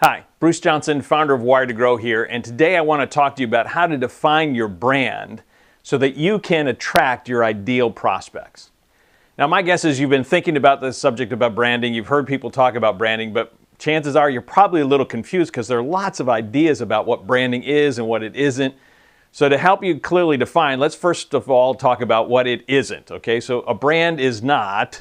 Hi, Bruce Johnson, founder of Wired to Grow here, and today I want to talk to you about how to define your brand so that you can attract your ideal prospects. Now, my guess is you've been thinking about this subject about branding. You've heard people talk about branding, but chances are you're probably a little confused because there are lots of ideas about what branding is and what it isn't. So to help you clearly define, let's first of all talk about what it isn't, okay? So a brand is not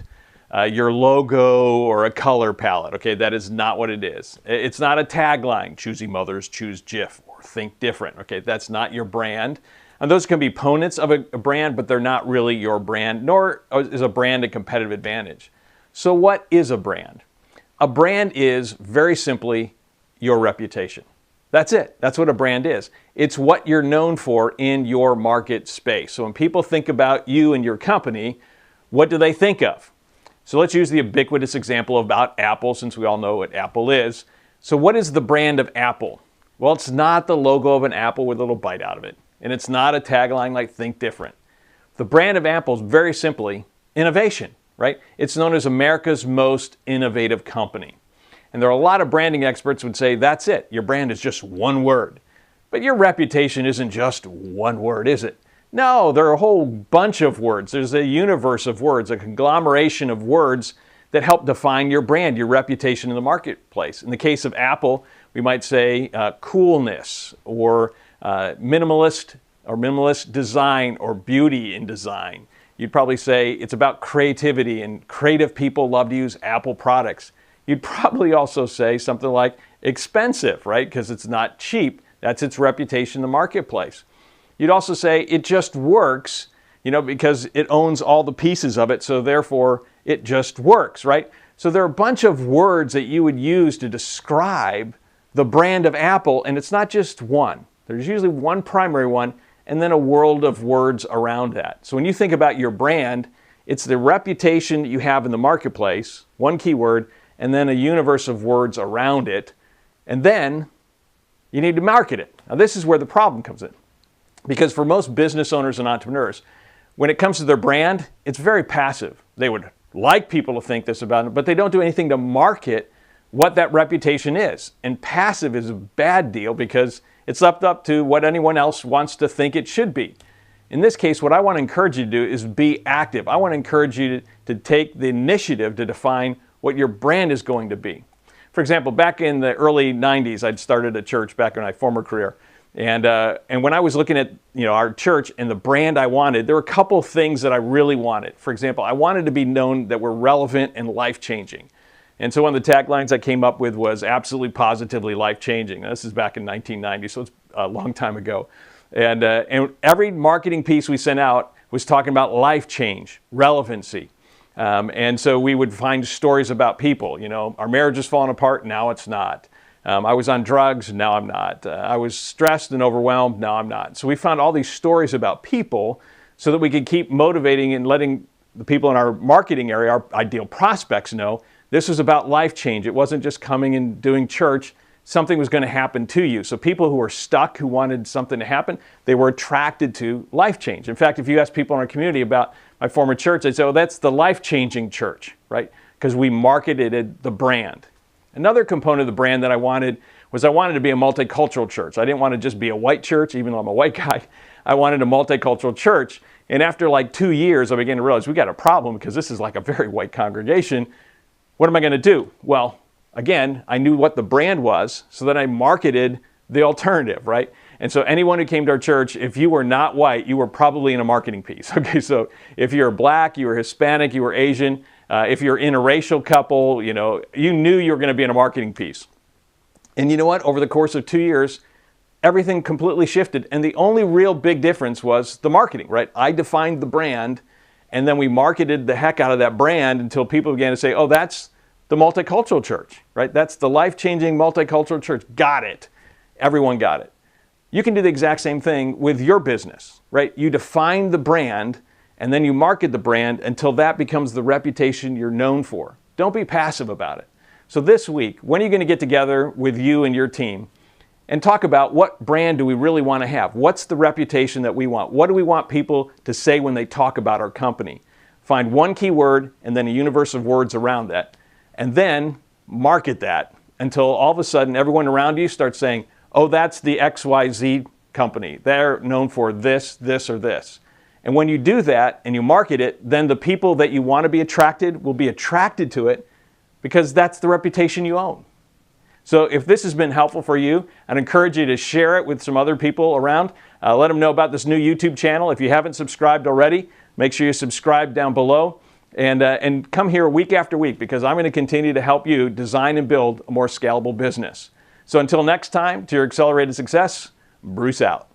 your logo or a color palette, okay? That is not what it is. It's not a tagline, choosy mothers choose Jif or think different, okay? That's not your brand. And those can be components of a brand, but they're not really your brand, nor is a brand a competitive advantage. So what is a brand? A brand is, very simply, your reputation. That's it. That's what a brand is. It's what you're known for in your market space. So when people think about you and your company, what do they think of? So let's use the ubiquitous example about Apple, since we all know what Apple is. So what is the brand of Apple? Well, it's not the logo of an apple with a little bite out of it. And it's not a tagline like Think Different. The brand of Apple is very simply innovation, right? It's known as America's most innovative company. And there are a lot of branding experts who would say, that's it. Your brand is just one word. But your reputation isn't just one word, is it? No, there are a whole bunch of words. There's a universe of words, a conglomeration of words that help define your brand, your reputation in the marketplace. In the case of Apple, we might say coolness or minimalist design or beauty in design. You'd probably say it's about creativity and creative people love to use Apple products. You'd probably also say something like expensive, right? Because it's not cheap. That's its reputation in the marketplace. You'd also say it just works, because it owns all the pieces of it, so therefore it just works, right? So there are a bunch of words that you would use to describe the brand of Apple, and it's not just one. There's usually one primary one, and then a world of words around that. So when you think about your brand, it's the reputation that you have in the marketplace, one keyword, and then a universe of words around it, and then you need to market it. Now this is where the problem comes in. Because for most business owners and entrepreneurs, when it comes to their brand, it's very passive. They would like people to think this about it, but they don't do anything to market what that reputation is. And passive is a bad deal because it's left up to what anyone else wants to think it should be. In this case, what I want to encourage you to do is be active. I want to encourage you to take the initiative to define what your brand is going to be. For example, back in the early 90s, I'd started a church back in my former career. And when I was looking at our church and the brand I wanted, there were a couple things that I really wanted. For example, I wanted to be known that we're relevant and life-changing. And so one of the taglines I came up with was absolutely positively life-changing. This is back in 1990, so it's a long time ago. And every marketing piece we sent out was talking about life change, relevancy. And so we would find stories about people. Our marriage is falling apart, now it's not. I was on drugs, now I'm not. I was stressed and overwhelmed, now I'm not. So we found all these stories about people so that we could keep motivating and letting the people in our marketing area, our ideal prospects, know this was about life change. It wasn't just coming and doing church. Something was going to happen to you. So people who were stuck, who wanted something to happen, they were attracted to life change. In fact, if you ask people in our community about my former church, they'd say, oh, that's the life-changing church, right? Because we marketed the brand. Another component of the brand that I wanted to be a multicultural church. I didn't want to just be a white church, even though I'm a white guy. I wanted a multicultural church. And after like 2 years, I began to realize we got a problem because this is like a very white congregation. What am I going to do? Well, again, I knew what the brand was, so then I marketed the alternative, right? And so anyone who came to our church, if you were not white, you were probably in a marketing piece. Okay, so if you're black, you were Hispanic, you were Asian, if you're interracial couple, you knew you were going to be in a marketing piece. And you know what? Over the course of 2 years, everything completely shifted. And the only real big difference was the marketing, right? I defined the brand, and then we marketed the heck out of that brand until people began to say, oh, that's the multicultural church, right? That's the life-changing multicultural church. Got it. Everyone got it. You can do the exact same thing with your business, right? You define the brand, and then you market the brand until that becomes the reputation you're known for. Don't be passive about it. So this week, when are you going to get together with you and your team and talk about what brand do we really want to have? What's the reputation that we want? What do we want people to say when they talk about our company? Find one key word and then a universe of words around that, and then market that until all of a sudden everyone around you starts saying, oh, that's the XYZ company. They're known for this, this, or this. And when you do that and you market it, then the people that you want to be attracted will be attracted to it because that's the reputation you own. So if this has been helpful for you, I'd encourage you to share it with some other people around. Let them know about this new YouTube channel. If you haven't subscribed already, make sure you subscribe down below. And come here week after week because I'm going to continue to help you design and build a more scalable business. So until next time, to your accelerated success, Bruce out.